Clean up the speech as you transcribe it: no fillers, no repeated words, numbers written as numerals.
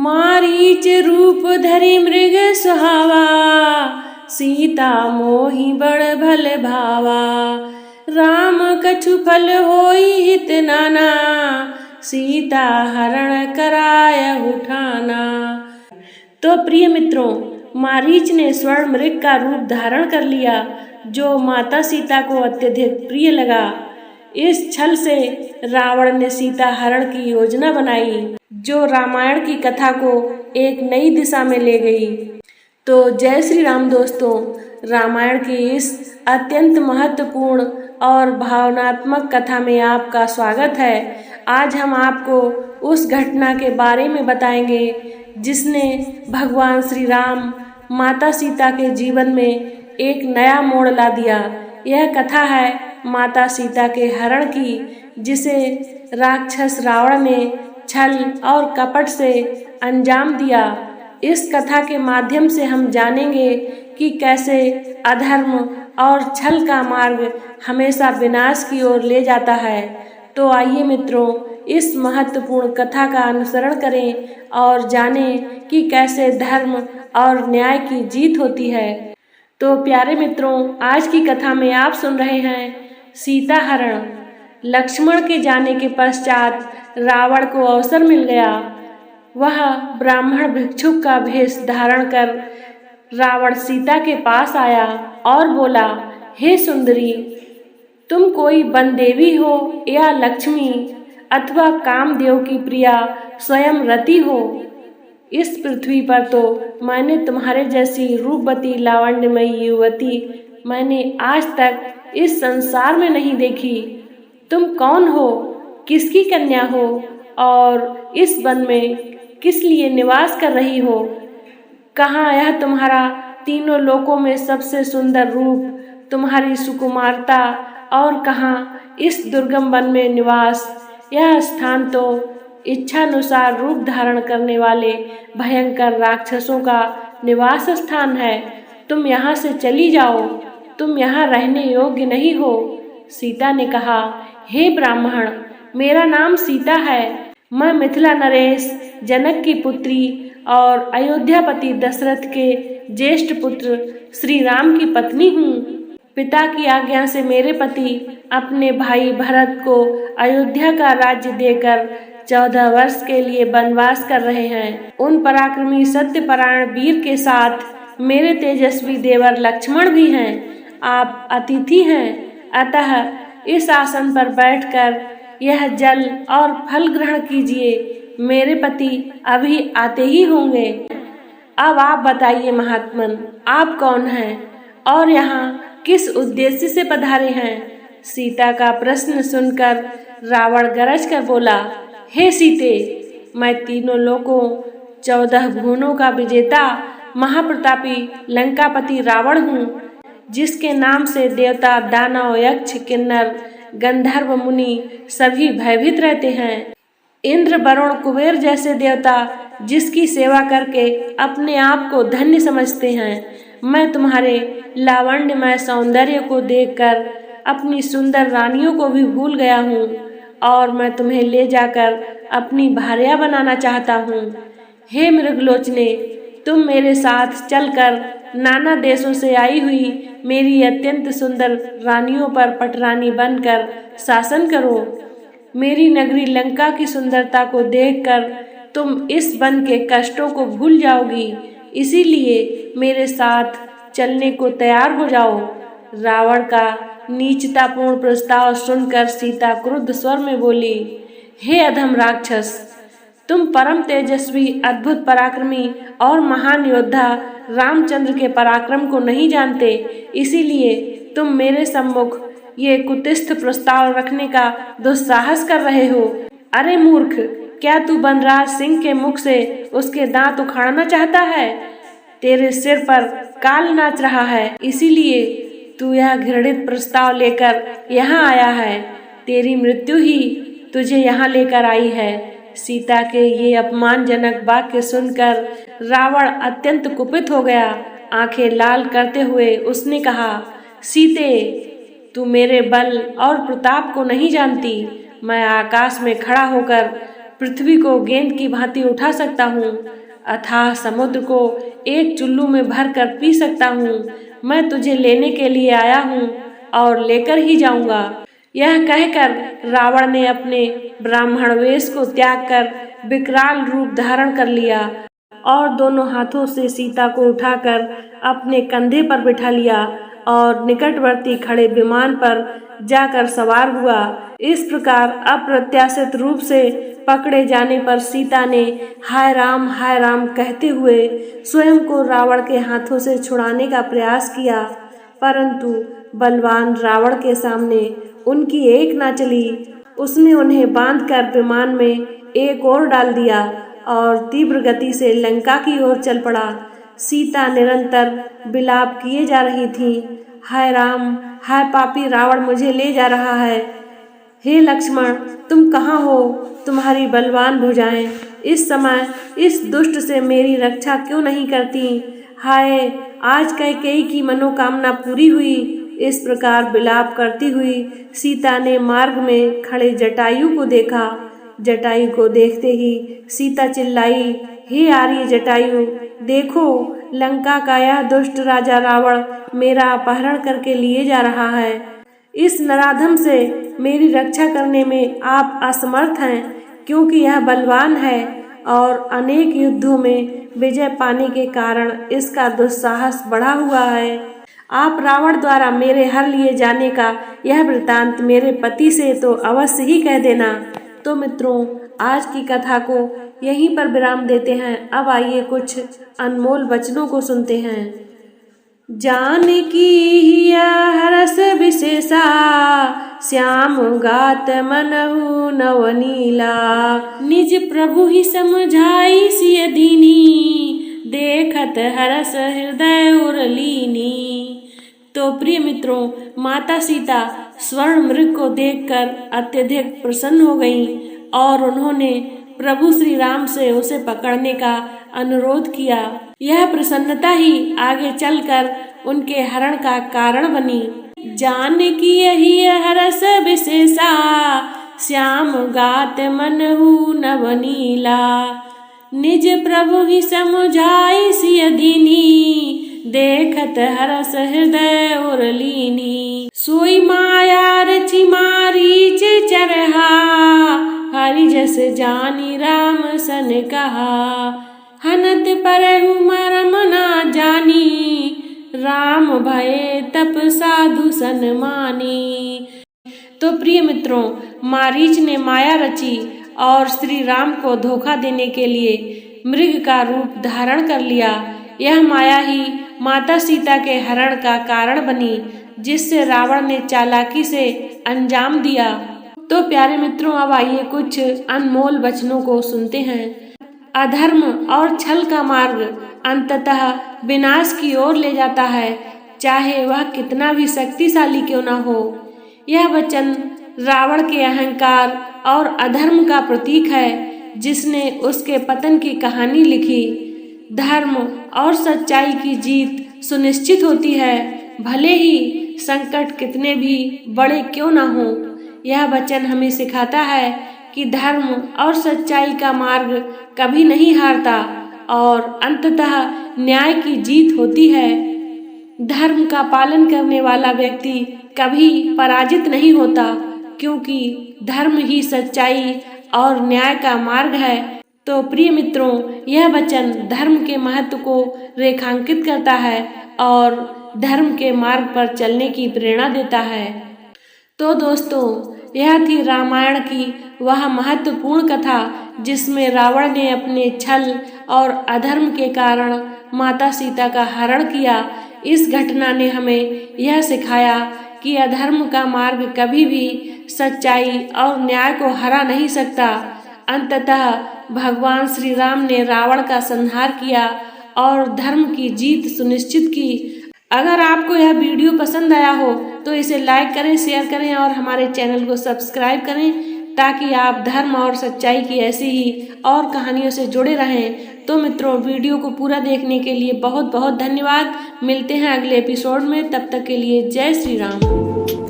मारीच रूप धरि मृग सुहावा, सीता मोहि बड़ भल भावा। राम कछु फल होई हित नाना, सीता हरण करायहु ठाना। तो प्रिय मित्रों, मारीच ने स्वर्ण मृग का रूप धारण कर लिया, जो माता सीता को अत्यधिक प्रिय लगा। इस छल से रावण ने सीता हरण की योजना बनाई, जो रामायण की कथा को एक नई दिशा में ले गई। तो जय श्री राम दोस्तों, रामायण की इस अत्यंत महत्वपूर्ण और भावनात्मक कथा में आपका स्वागत है। आज हम आपको उस घटना के बारे में बताएंगे जिसने भगवान श्री राम माता सीता के जीवन में एक नया मोड़ ला दिया। यह कथा है माता सीता के हरण की, जिसे राक्षस रावण ने छल और कपट से अंजाम दिया। इस कथा के माध्यम से हम जानेंगे कि कैसे अधर्म और छल का मार्ग हमेशा विनाश की ओर ले जाता है। तो आइए मित्रों, इस महत्वपूर्ण कथा का अनुसरण करें और जानें कि कैसे धर्म और न्याय की जीत होती है। तो प्यारे मित्रों, आज की कथा में आप सुन रहे हैं सीता हरण। लक्ष्मण के जाने के पश्चात रावण को अवसर मिल गया। वह ब्राह्मण भिक्षुक का भेष धारण कर रावण सीता के पास आया और बोला, हे सुंदरी, तुम कोई वन देवी हो या लक्ष्मी अथवा कामदेव की प्रिया स्वयं रति हो। इस पृथ्वी पर तो मैंने तुम्हारे जैसी रूपवती लावण्यमयी युवती मैंने आज तक इस संसार में नहीं देखी। तुम कौन हो, किसकी कन्या हो और इस वन में किस लिए निवास कर रही हो? कहाँ यह तुम्हारा तीनों लोकों में सबसे सुंदर रूप, तुम्हारी सुकुमारता, और कहाँ इस दुर्गम वन में निवास? यह स्थान तो इच्छानुसार रूप धारण करने वाले भयंकर राक्षसों का निवास स्थान है। तुम यहाँ से चली जाओ, तुम यहाँ रहने योग्य नहीं हो। सीता ने कहा, हे ब्राह्मण, मेरा नाम सीता है। मैं मिथिला नरेश जनक की पुत्री और अयोध्यापति दशरथ के ज्येष्ठ पुत्र श्री राम की पत्नी हूँ। पिता की आज्ञा से मेरे पति अपने भाई भरत को अयोध्या का राज्य देकर 14 वर्ष के लिए वनवास कर रहे हैं। उन पराक्रमी सत्यपरायण वीर के साथ मेरे तेजस्वी देवर लक्ष्मण भी हैं। आप अतिथि हैं, अतः इस आसन पर बैठकर यह जल और फल ग्रहण कीजिए। मेरे पति अभी आते ही होंगे। अब आप बताइए महात्मन, आप कौन हैं और यहाँ किस उद्देश्य से पधारे हैं? सीता का प्रश्न सुनकर रावण गरज कर बोला, हे सीते, मैं तीनों लोकों 14 भुवनों का विजेता महाप्रतापी लंकापति रावण हूँ, जिसके नाम से देवता, दानव, यक्ष, किन्नर, गंधर्व, मुनि सभी भयभीत रहते हैं। इंद्र, वरुण, कुबेर जैसे देवता जिसकी सेवा करके अपने आप को धन्य समझते हैं। मैं तुम्हारे लावण्यमय सौंदर्य को देखकर अपनी सुंदर रानियों को भी भूल गया हूँ और मैं तुम्हें ले जाकर अपनी भार्या बनाना चाहता हूँ। हे मृगलोचने, तुम मेरे साथ चलकर नाना देशों से आई हुई मेरी अत्यंत सुंदर रानियों पर पटरानी बनकर शासन करो। मेरी नगरी लंका की सुंदरता को देखकर तुम इस वन के कष्टों को भूल जाओगी, इसीलिए मेरे साथ चलने को तैयार हो जाओ। रावण का नीचतापूर्ण प्रस्ताव सुनकर सीता क्रुद्ध स्वर में बोली, हे अधम राक्षस, तुम परम तेजस्वी, अद्भुत पराक्रमी और महान योद्धा रामचंद्र के पराक्रम को नहीं जानते, इसीलिए तुम मेरे सम्मुख ये कुत्सित प्रस्ताव रखने का दुस्साहस कर रहे हो। अरे मूर्ख, क्या तू वनराज सिंह के मुख से उसके दांत उखाड़ना चाहता है? तेरे सिर पर काल नाच रहा है, इसीलिए तू यह घृणित प्रस्ताव लेकर यहाँ आया है। तेरी मृत्यु ही तुझे यहाँ लेकर आई है। सीता के ये अपमानजनक वाक्य सुनकर रावण अत्यंत कुपित हो गया। आंखें लाल करते हुए उसने कहा, सीते, तू मेरे बल और प्रताप को नहीं जानती। मैं आकाश में खड़ा होकर पृथ्वी को गेंद की भांति उठा सकता हूँ, अथाह समुद्र को एक चुल्लू में भर कर पी सकता हूँ। मैं तुझे लेने के लिए आया हूँ और लेकर ही जाऊंगा। यह कहकर रावण ने अपने ब्राह्मण वेश को त्याग कर विकराल रूप धारण कर लिया और दोनों हाथों से सीता को उठाकर अपने कंधे पर बिठा लिया और निकटवर्ती खड़े विमान पर जाकर सवार हुआ। इस प्रकार अप्रत्याशित रूप से पकड़े जाने पर सीता ने हाय राम कहते हुए स्वयं को रावण के हाथों से छुड़ाने का प्रयास किया, परंतु बलवान रावण के सामने उनकी एक ना चली। उसने उन्हें बांधकर विमान में एक ओर डाल दिया और तीव्र गति से लंका की ओर चल पड़ा। सीता निरंतर विलाप किए जा रही थी, हाय राम, हाय पापी रावण मुझे ले जा रहा है। हे लक्ष्मण, तुम कहाँ हो? तुम्हारी बलवान भुजाएं इस समय इस दुष्ट से मेरी रक्षा क्यों नहीं करती? हाय, आज कैकेयी की मनोकामना पूरी हुई। इस प्रकार विलाप करती हुई सीता ने मार्ग में खड़े जटायु को देखा। जटायु को देखते ही सीता चिल्लाई, हे आर्य जटायु, देखो लंका का यह दुष्ट राजा रावण मेरा अपहरण करके लिए जा रहा है। इस नराधम से मेरी रक्षा करने में आप असमर्थ हैं, क्योंकि यह बलवान है और अनेक युद्धों में विजय पाने के कारण इसका दुस्साहस बढ़ा हुआ है। आप रावण द्वारा मेरे हर लिए जाने का यह वृतांत मेरे पति से तो अवश्य ही कह देना। तो मित्रों, आज की कथा को यहीं पर विराम देते हैं। अब आइए कुछ अनमोल वचनों को सुनते हैं। जानकी हिया हरस विशेषा, श्याम गात मनहु नवनीला। निज प्रभु ही समझाई सिय दीनी, देखत हरस हृदय उरलीनी। तो प्रिय मित्रों, माता सीता स्वर्ण मृग को देखकर अत्यधिक प्रसन्न हो गईं और उन्होंने प्रभु श्री राम से उसे पकड़ने का अनुरोध किया। यह प्रसन्नता ही आगे चलकर उनके हरण का कारण बनी। जानकी यही हरस विशेषा, श्याम गात मनहु नवनीला। निज प्रभु ही समझाई सिय दीनी, देखत हरस हृदय उरलीनी। सोई माया रचि मारीच चरहा, हरि जस जानी राम सन कहा। हनत परहु मरम ना जानी, राम भये तप साधु सन मानी। तो प्रिय मित्रों, मारीच ने माया रची और श्री राम को धोखा देने के लिए मृग का रूप धारण कर लिया। यह माया ही माता सीता के हरण का कारण बनी, जिससे रावण ने चालाकी से अंजाम दिया। तो प्यारे मित्रों, अब आइए कुछ अनमोल वचनों को सुनते हैं। अधर्म और छल का मार्ग अंततः विनाश की ओर ले जाता है, चाहे वह कितना भी शक्तिशाली क्यों न हो। यह वचन रावण के अहंकार और अधर्म का प्रतीक है, जिसने उसके पतन की कहानी लिखी। धर्म और सच्चाई की जीत सुनिश्चित होती है, भले ही संकट कितने भी बड़े क्यों न हो। यह वचन हमें सिखाता है कि धर्म और सच्चाई का मार्ग कभी नहीं हारता और अंततः न्याय की जीत होती है। धर्म का पालन करने वाला व्यक्ति कभी पराजित नहीं होता, क्योंकि धर्म ही सच्चाई और न्याय का मार्ग है। तो प्रिय मित्रों, यह वचन धर्म के महत्व को रेखांकित करता है और धर्म के मार्ग पर चलने की प्रेरणा देता है। तो दोस्तों, यह थी रामायण की वह महत्वपूर्ण कथा, जिसमें रावण ने अपने छल और अधर्म के कारण माता सीता का हरण किया। इस घटना ने हमें यह सिखाया कि अधर्म का मार्ग कभी भी सच्चाई और न्याय को हरा नहीं सकता। अंततः भगवान श्री राम ने रावण का संहार किया और धर्म की जीत सुनिश्चित की। अगर आपको यह वीडियो पसंद आया हो तो इसे लाइक करें, शेयर करें और हमारे चैनल को सब्सक्राइब करें, ताकि आप धर्म और सच्चाई की ऐसी ही और कहानियों से जुड़े रहें। तो मित्रों, वीडियो को पूरा देखने के लिए बहुत बहुत धन्यवाद। मिलते हैं अगले एपिसोड में, तब तक के लिए जय श्री राम।